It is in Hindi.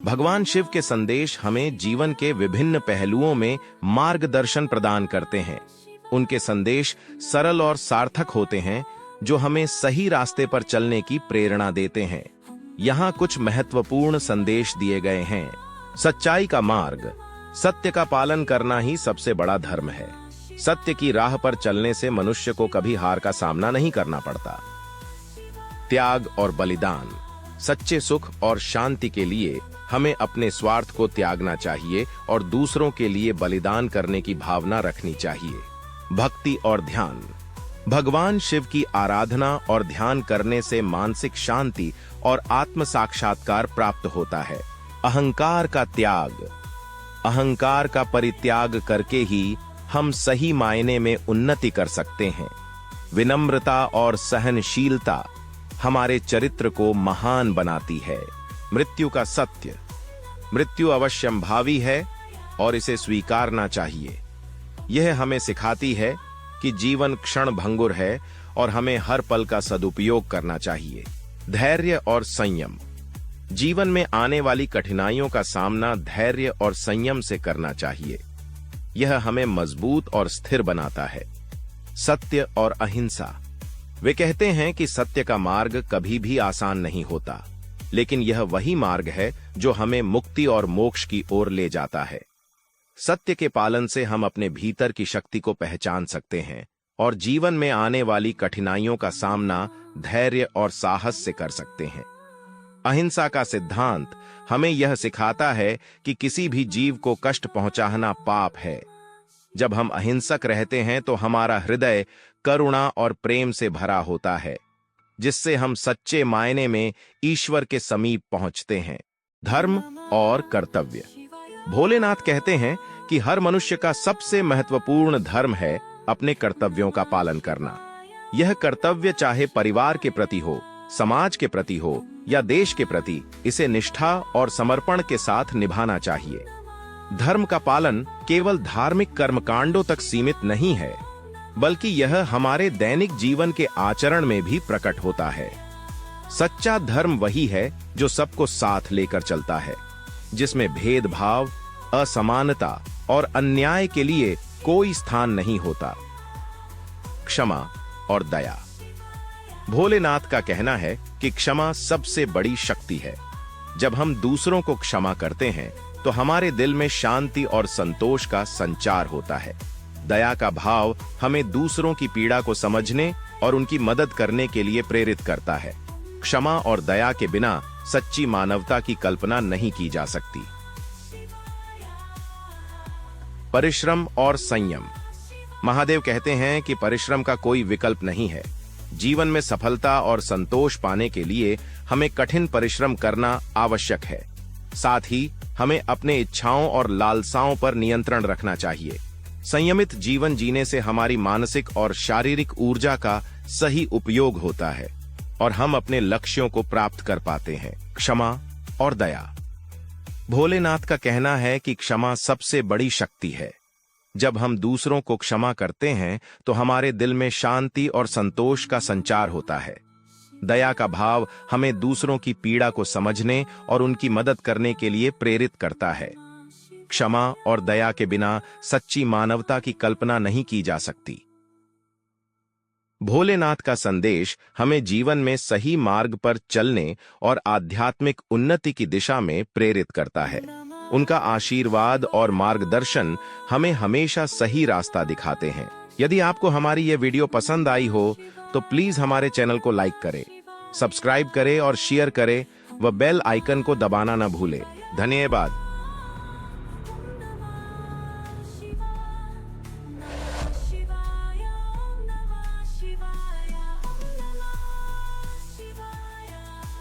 भगवान शिव के संदेश हमें जीवन के विभिन्न पहलुओं में मार्गदर्शन प्रदान करते हैं। उनके संदेश सरल और सार्थक होते हैं, जो हमें सही रास्ते पर चलने की प्रेरणा देते हैं। यहाँ कुछ महत्वपूर्ण संदेश दिए गए हैं। सच्चाई का मार्ग। सत्य का पालन करना ही सबसे बड़ा धर्म है। सत्य की राह पर चलने से मनुष्य को कभी हार का सामना नहीं करना पड़ता। त्याग और बलिदान। सच्चे सुख और शांति के लिए हमें अपने स्वार्थ को त्यागना चाहिए और दूसरों के लिए बलिदान करने की भावना रखनी चाहिए। भक्ति और ध्यान। भगवान शिव की आराधना और ध्यान करने से मानसिक शांति और आत्म साक्षात्कार प्राप्त होता है। अहंकार का त्याग। अहंकार का परित्याग करके ही हम सही मायने में उन्नति कर सकते हैं। विनम्रता और सहनशीलता हमारे चरित्र को महान बनाती है। मृत्यु का सत्य। मृत्यु अवश्यंभावी है और इसे स्वीकारना चाहिए। यह हमें सिखाती है कि जीवन क्षण भंगुर है और हमें हर पल का सदुपयोग करना चाहिए। धैर्य और संयम। जीवन में आने वाली कठिनाइयों का सामना धैर्य और संयम से करना चाहिए। यह हमें मजबूत और स्थिर बनाता है। सत्य और अहिंसा। वे कहते हैं कि सत्य का मार्ग कभी भी आसान नहीं होता, लेकिन यह वही मार्ग है जो हमें मुक्ति और मोक्ष की ओर ले जाता है। सत्य के पालन से हम अपने भीतर की शक्ति को पहचान सकते हैं और जीवन में आने वाली कठिनाइयों का सामना धैर्य और साहस से कर सकते हैं। अहिंसा का सिद्धांत हमें यह सिखाता है कि किसी भी जीव को कष्ट पहुंचाना पाप है। जब हम अहिंसक रहते हैं तो हमारा हृदय करुणा और प्रेम से भरा होता है, जिससे हम सच्चे मायने में ईश्वर के समीप पहुंचते हैं। धर्म और कर्तव्य। भोलेनाथ कहते हैं कि हर मनुष्य का सबसे महत्वपूर्ण धर्म है अपने कर्तव्यों का पालन करना। यह कर्तव्य चाहे परिवार के प्रति हो, समाज के प्रति हो या देश के प्रति, इसे निष्ठा और समर्पण के साथ निभाना चाहिए। धर्म का पालन केवल धार्मिक कर्मकांडों तक सीमित नहीं है, बल्कि यह हमारे दैनिक जीवन के आचरण में भी प्रकट होता है। सच्चा धर्म वही है जो सबको साथ लेकर चलता है, जिसमें भेदभाव, असमानता और अन्याय के लिए कोई स्थान नहीं होता। क्षमा और दया। भोलेनाथ का कहना है कि क्षमा सबसे बड़ी शक्ति है। जब हम दूसरों को क्षमा करते हैं तो हमारे दिल में शांति और संतोष का संचार होता है। दया का भाव हमें दूसरों की पीड़ा को समझने और उनकी मदद करने के लिए प्रेरित करता है। क्षमा और दया के बिना सच्ची मानवता की कल्पना नहीं की जा सकती। परिश्रम और संयम। महादेव कहते हैं कि परिश्रम का कोई विकल्प नहीं है। जीवन में सफलता और संतोष पाने के लिए हमें कठिन परिश्रम करना आवश्यक है। साथ ही हमें अपने इच्छाओं और लालसाओं पर नियंत्रण रखना चाहिए। संयमित जीवन जीने से हमारी मानसिक और शारीरिक ऊर्जा का सही उपयोग होता है और हम अपने लक्ष्यों को प्राप्त कर पाते हैं। क्षमा और दया। भोलेनाथ का कहना है कि क्षमा सबसे बड़ी शक्ति है। जब हम दूसरों को क्षमा करते हैं तो हमारे दिल में शांति और संतोष का संचार होता है। दया का भाव हमें दूसरों की पीड़ा को समझने और उनकी मदद करने के लिए प्रेरित करता है। क्षमा और दया के बिना सच्ची मानवता की कल्पना नहीं की जा सकती। भोलेनाथ का संदेश हमें जीवन में सही मार्ग पर चलने और आध्यात्मिक उन्नति की दिशा में प्रेरित करता है। उनका आशीर्वाद और मार्गदर्शन हमें हमेशा सही रास्ता दिखाते हैं। यदि आपको हमारी ये वीडियो पसंद आई हो तो प्लीज हमारे चैनल को लाइक करें, सब्सक्राइब करें और शेयर करें व बेल आइकन को दबाना न भूलें। धन्यवाद।